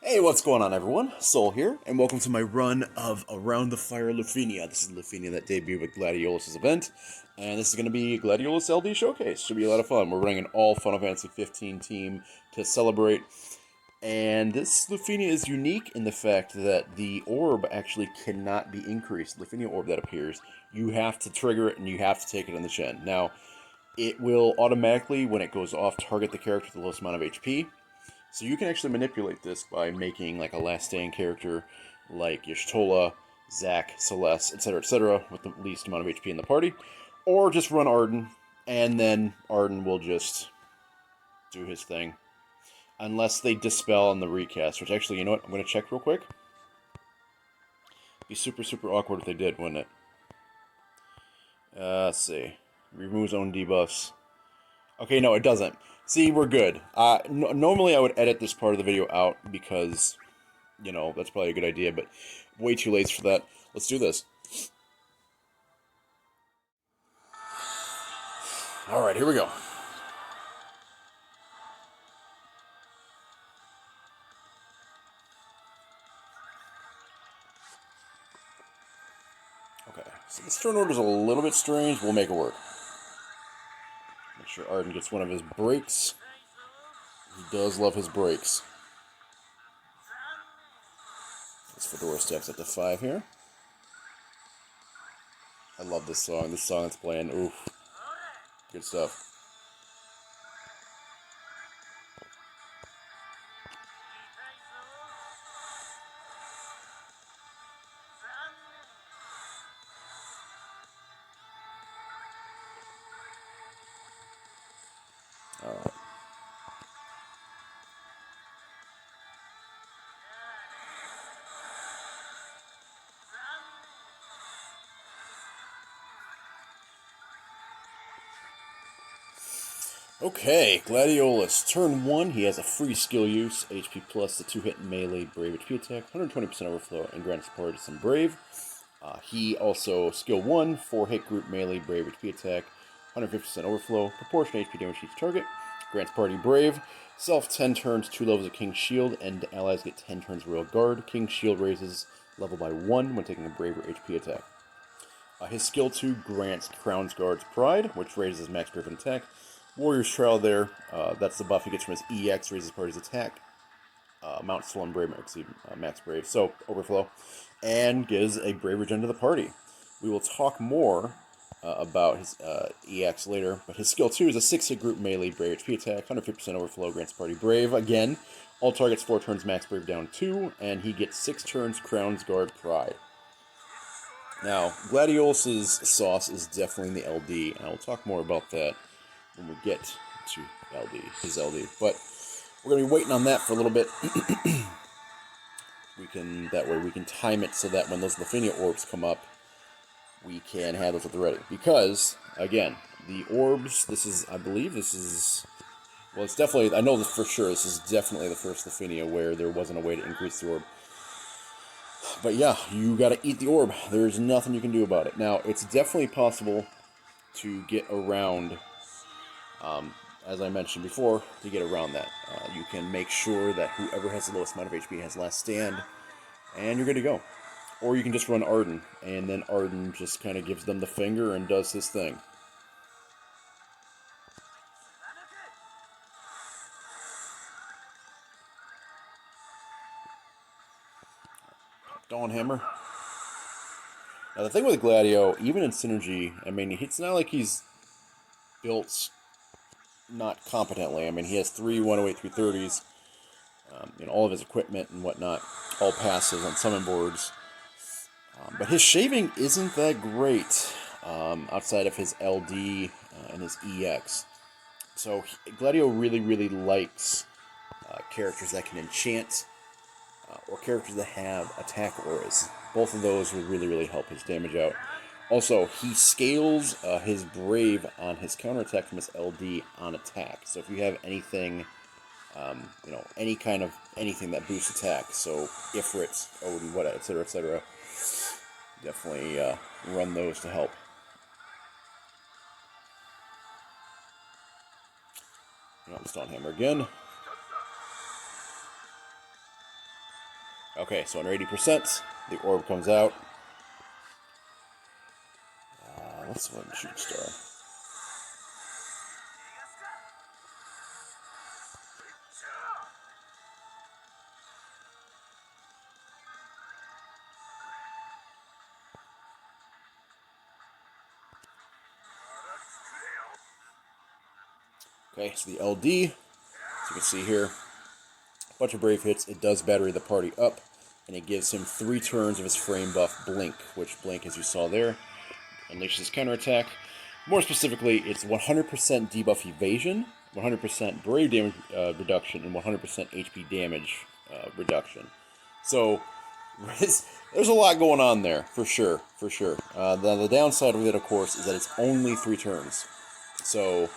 Hey, what's going on, everyone? Soul here, and welcome to my run of Around the Fire Lufenia. This is Lufenia that debuted with Gladiolus' event, and this is going to be Gladiolus LD Showcase. Should be a lot of fun. We're running an all Final Fantasy 15 team to celebrate, and this Lufenia is unique in the fact that the orb actually cannot be increased. The Lufenia orb that appears, you have to trigger it, and you have to take it in the chin. Now, it will automatically, when it goes off, target the character with the lowest amount of HP. So you can actually manipulate this by making like a last stand character like Y'shtola, Zack, Celeste, etc., with the least amount of HP in the party. Or just run Arden, and then Arden will just do his thing. Unless they dispel on the recast, which actually, you know what, I'm going to check real quick. Be super, super awkward if they did, wouldn't it? Let's see. Removes own debuffs. Okay, no, it doesn't. See, we're good. Normally I would edit this part of the video out because, you know, that's probably a good idea, but way too late for that. Let's do this. Alright, here we go. Okay, so this turn order is a little bit strange. We'll make it work. Make sure Arden gets one of his breaks. He does love his breaks. This Fedora stacks up to 5 here. I love this song. This song that's playing. Oof. Good stuff. Alright. Okay, Gladiolus. Turn 1, he has a free skill use, HP plus the 2-hit melee Brave HP attack, 120% overflow, and grants support to some Brave. He also, skill 1, 4-hit group melee Brave HP attack, 150% overflow, proportion HP damage to each target, grants party Brave, self 10 turns, 2 levels of King's Shield, and allies get 10 turns Royal Guard. King's Shield raises level by 1 when taking a Braver HP attack. His skill 2 grants Crown's Guard's Pride, which raises max Brave and attack. Warrior's Trial there, that's the buff he gets from his EX, raises party's attack. Mount Slow and Brave exceed max Brave, so overflow, and gives a Brave Regen to the party. We will talk more about his EX later, but his skill 2 is a 6-hit group melee Brave HP attack, 150% overflow, grants party Brave. Again, all targets 4 turns max Brave down 2, and he gets 6 turns Crown's Guard Pride. Now, Gladiolus' sauce is definitely in the LD, and I will talk more about that when we get to LD, his LD. But we're going to be waiting on that for a little bit. That way we can time it so that when those Lufenia orbs come up, we can have those at the ready. Because, again, the orbs, I believe this is, well, it's definitely, I know this for sure, this is definitely the first Lufenia where there wasn't a way to increase the orb. But yeah, you gotta eat the orb. There's nothing you can do about it. Now, it's definitely possible to get around, as I mentioned before, to get around that. You can make sure that whoever has the lowest amount of HP has last stand, and you're good to go. Or you can just run Arden, and then Arden just kind of gives them the finger and does his thing. Dawnhammer. Now the thing with Gladio, even in Synergy, I mean, it's not like he's built not competently. I mean, he has 3 108 330s, all of his equipment and whatnot, all passive on summon boards. But his shaving isn't that great outside of his LD and his EX. So Gladio really, really likes characters that can enchant or characters that have attack auras. Both of those would really, really help his damage out. Also, he scales his Brave on his counterattack from his LD on attack. So if you have anything, any kind of anything that boosts attack, so Ifrit, Odin, what, etc., definitely run those to help. Let's Dawnhammer again. Okay, so under 80%, the orb comes out. Let's go ahead and shoot star. Okay, so the LD, as you can see here, a bunch of brave hits. It does battery the party up, and it gives him 3 turns of his frame buff Blink, which Blink, as you saw there, unleashes his counterattack. More specifically, it's 100% debuff evasion, 100% brave damage reduction, and 100% HP damage reduction. So, there's a lot going on there, for sure, for sure. The downside of it, of course, is that it's only 3 turns. So,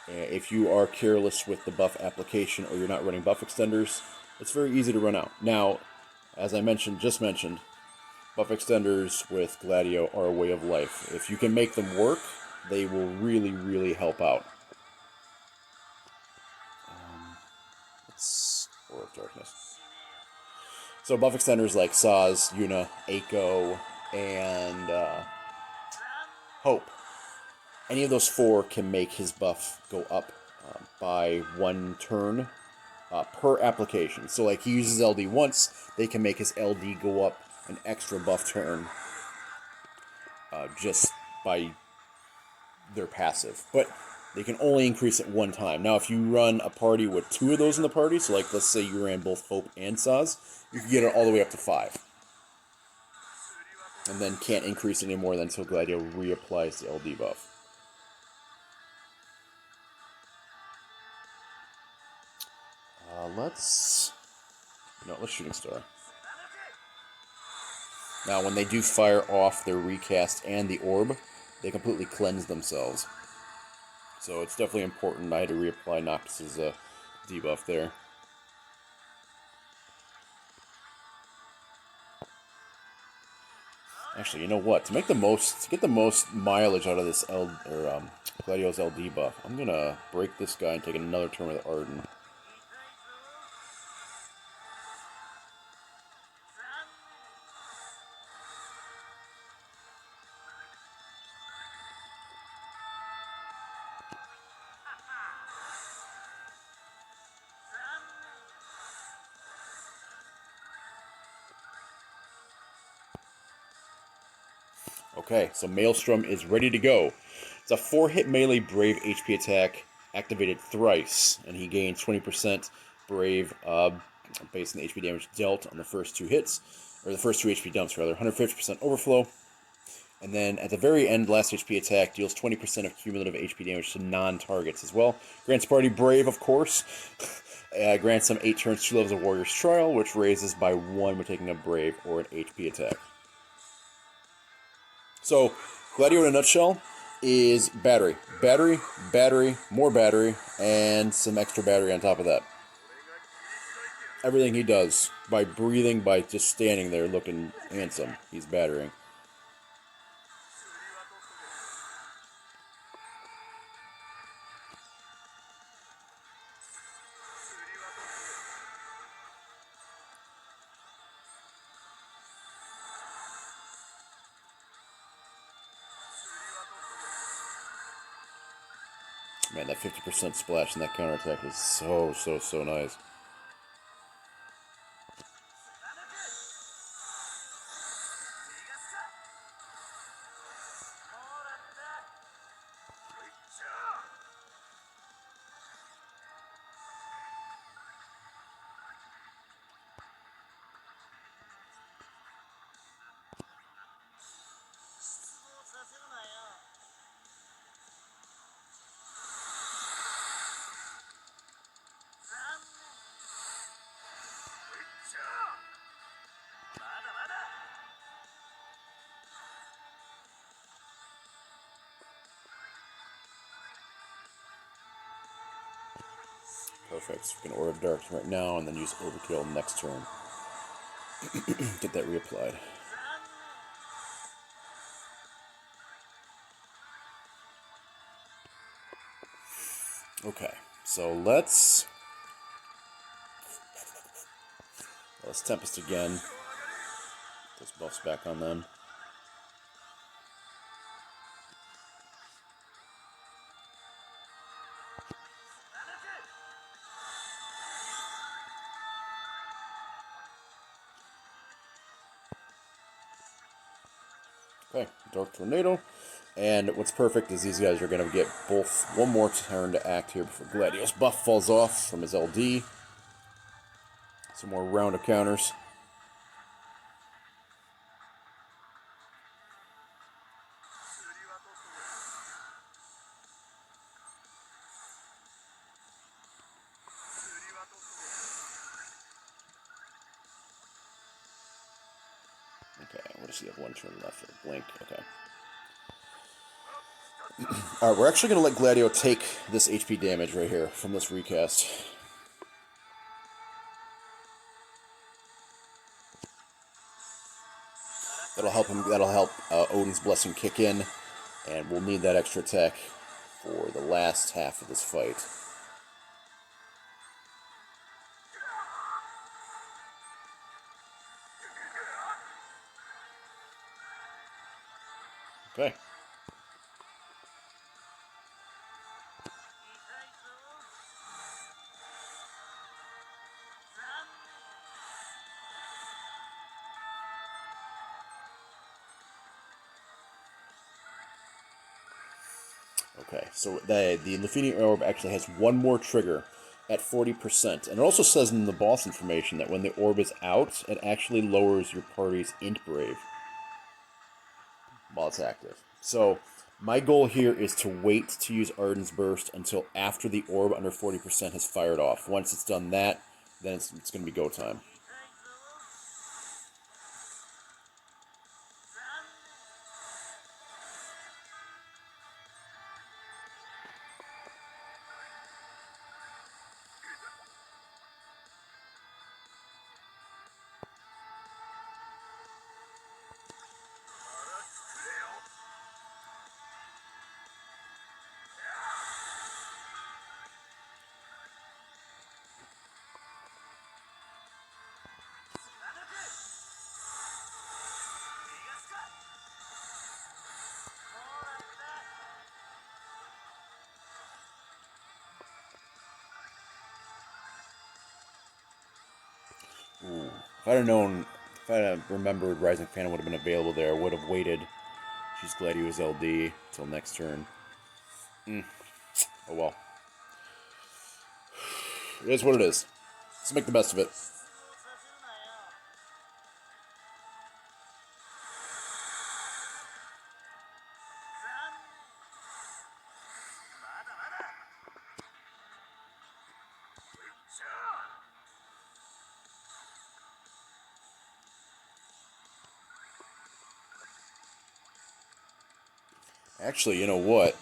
if you are careless with the buff application or you're not running buff extenders, it's very easy to run out. Now, as I just mentioned, buff extenders with Gladio are a way of life. If you can make them work, they will really, really help out. Let's Aura of Darkness. So buff extenders like Saz, Yuna, Eiko, and Hope. Any of those 4 can make his buff go up by 1 turn per application. So like he uses LD once, they can make his LD go up an extra buff turn just by their passive. But they can only increase it 1 time. Now if you run a party with 2 of those in the party, so like let's say you ran both Hope and Saz, you can get it all the way up to 5. And then can't increase it anymore until Gladio reapplies the LD buff. Let's Shooting Star. Now, when they do fire off their recast and the orb, they completely cleanse themselves. So it's definitely important. I had to reapply Noctis's debuff there. Actually, you know what? To get the most mileage out of this Gladio's LD buff, I'm gonna break this guy and take another turn with Arden. Okay, so Maelstrom is ready to go. It's a 4-hit melee Brave HP attack, activated thrice, and he gains 20% Brave based on the HP damage dealt on the first 2 hits, or the first 2 HP dumps rather, 150% overflow. And then at the very end, last HP attack deals 20% of cumulative HP damage to non-targets as well. Grants party Brave, of course. Grants them 8 turns, 2 levels of Warrior's Trial, which raises by 1 when taking a Brave or an HP attack. So, Gladio in a nutshell is battery. Battery, battery, more battery, and some extra battery on top of that. Everything he does, by breathing, by just standing there looking handsome, he's battering. Man, that 50% splash and that counterattack is so nice. Perfect. So we can Aura of Darkness right now and then use Overkill next turn. Get that reapplied. Okay, so let's Let's Tempest again. Those buffs back on them. Okay, Dark Tornado. And what's perfect is these guys are going to get both one more turn to act here before Gladio's buff falls off from his LD. Some more round of counters. Okay, what does he have? One turn left. Blink. Okay. Alright, we're actually going to let Gladio take this HP damage right here from this recast. That'll help Odin's Blessing kick in, and we'll need that extra attack for the last half of this fight. Okay. Okay, so the Lufini Orb actually has one more trigger at 40%. And it also says in the boss information that when the orb is out, it actually lowers your party's Int Brave while it's active. So my goal here is to wait to use Arden's Burst until after the orb under 40% has fired off. Once it's done that, then it's going to be go time. Ooh. If I'd have known, if I'd have remembered Rising Phantom would have been available there, I would have waited. She's Gladio's LD until next turn. Oh well. It is what it is. Let's make the best of it. Actually, you know what?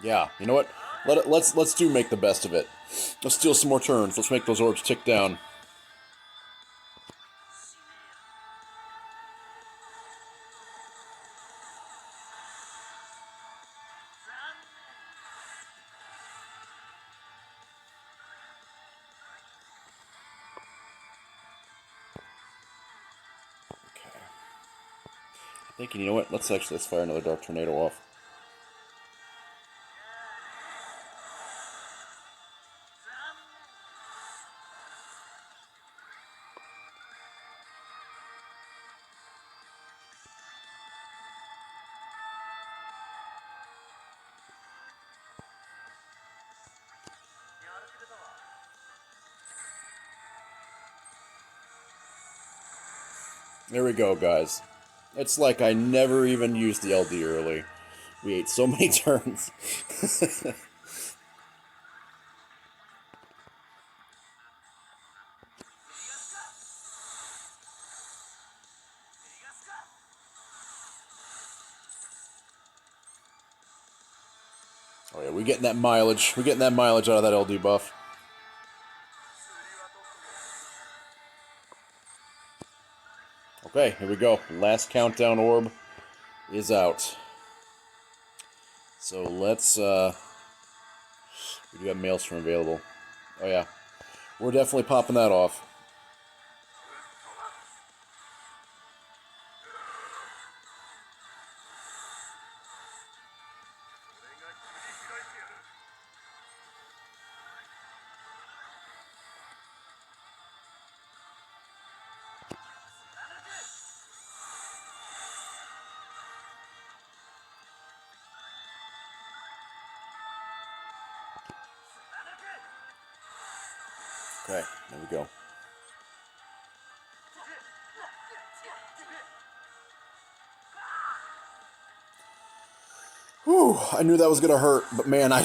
Yeah, you know what? Let's do make the best of it. Let's steal some more turns. Let's make those orbs tick down. Okay. Thinking, you know what? Let's fire another Dark Tornado off. There we go, guys. It's like I never even used the LD early. We ate so many turns. Oh yeah, we're getting that mileage. We're getting that mileage out of that LD buff. Okay, here we go. Last countdown orb is out. So let's, we do have Maelstrom available. Oh yeah. We're definitely popping that off. Okay, there we go. Whew, I knew that was going to hurt, but man, I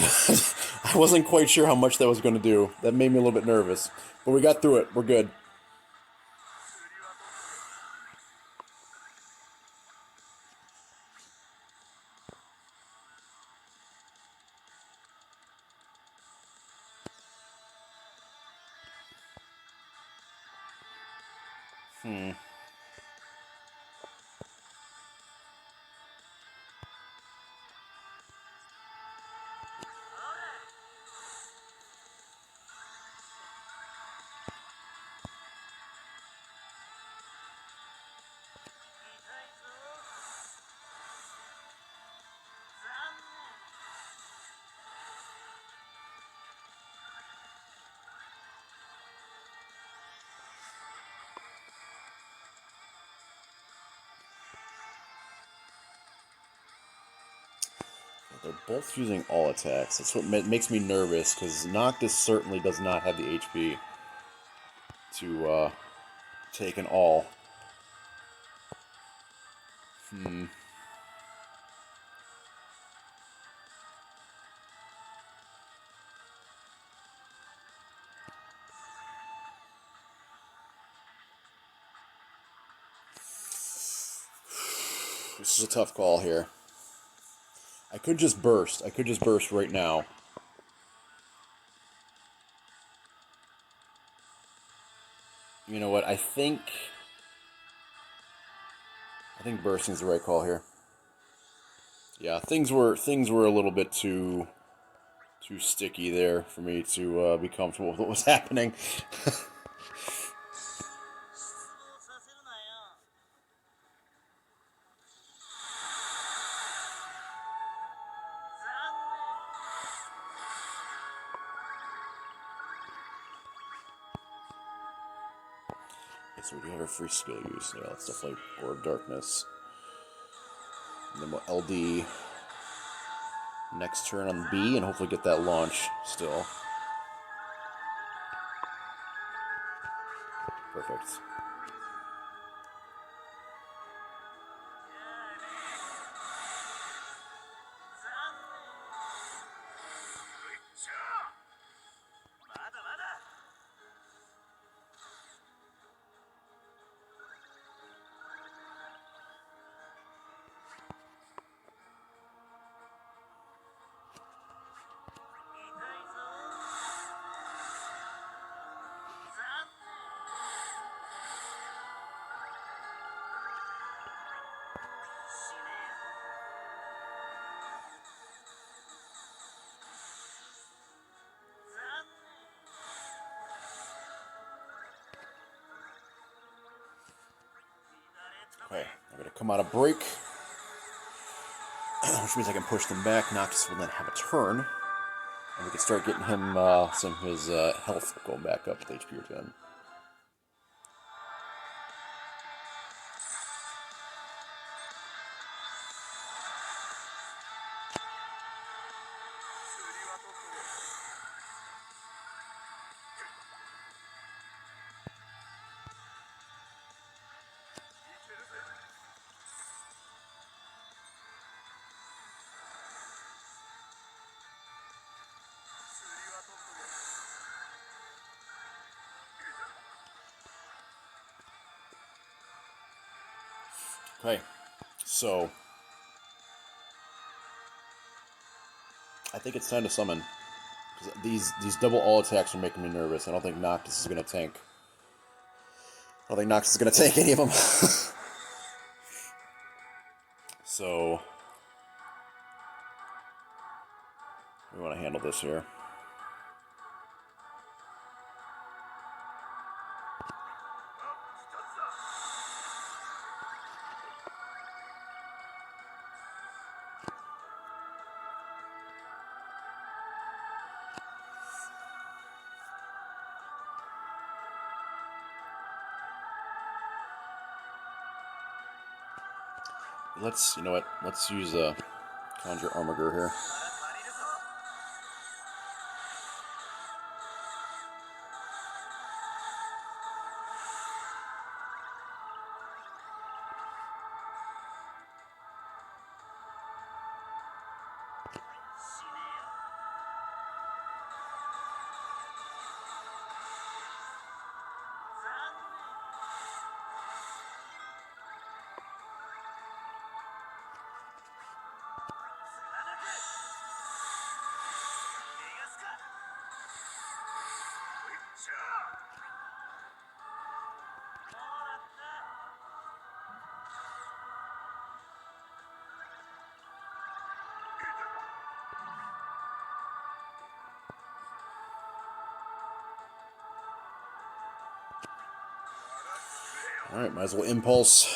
wasn't quite sure how much that was going to do. That made me a little bit nervous. But we got through it. We're good. They're both using all attacks. That's what makes me nervous, because Noctis certainly does not have the HP to take an all. This is a tough call here. I could just burst. I could just burst right now. You know what? I think bursting's the right call here. Yeah, things were a little bit too sticky there for me to be comfortable with what was happening. Okay, so we do have a free skill use. Yeah, that's definitely Orb of Darkness. And then we'll LD next turn on B and hopefully get that launch still. Perfect. Okay, I'm going to come out of break, which means I can push them back. Noctis will then have a turn, and we can start getting him some of his health going back up to HP Regen. Okay, so I think it's time to summon. These double all attacks are making me nervous. I don't think Noctis is going to tank. I don't think Noctis is going to tank any of them. So we want to handle this here. You know what? Let's use a Conjure Armiger here. Alright, might as well Impulse.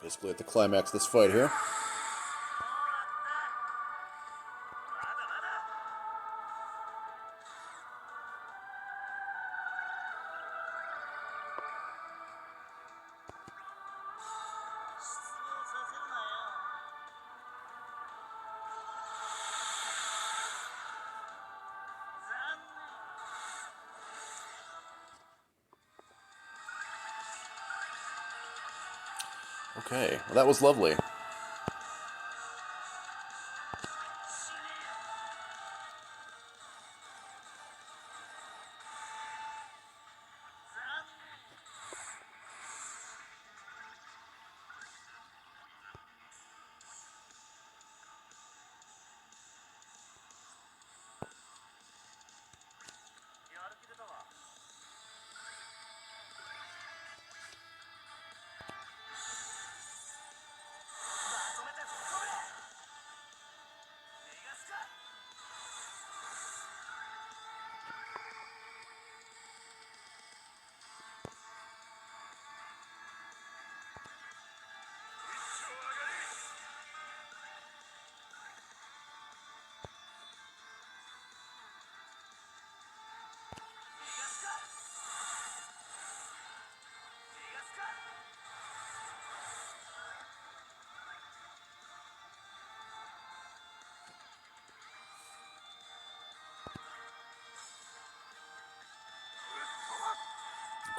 Basically at the climax of this fight here. Okay, well that was lovely.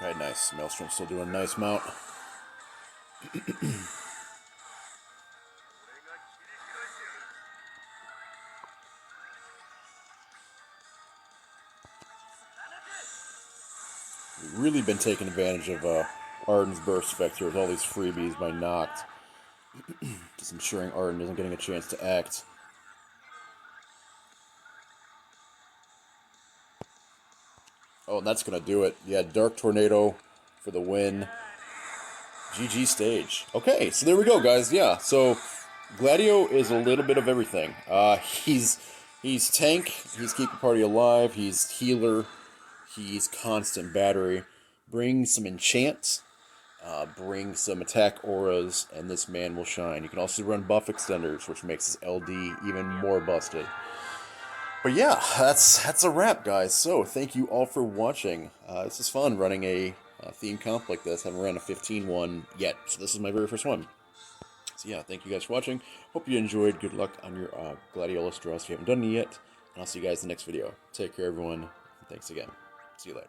Okay, nice. Maelstrom's still doing a nice mount. We've really been taking advantage of Arden's burst effect here with all these freebies by Noct. Just ensuring Arden isn't getting a chance to act. Oh, and that's going to do it. Yeah, Dark Tornado for the win. GG stage. Okay, so there we go, guys. Yeah, so Gladio is a little bit of everything. He's tank, he's keep the party alive, he's healer, he's constant battery. Bring some enchants, bring some attack auras, and this man will shine. You can also run buff extenders, which makes his LD even more busted. But yeah, that's a wrap, guys. So thank you all for watching. This is fun running a theme comp like this. I haven't ran a 15 one yet, so this is my very first one. So yeah, thank you guys for watching. Hope you enjoyed. Good luck on your Gladiolus draws if you haven't done it yet. And I'll see you guys in the next video. Take care, everyone. And thanks again. See you later.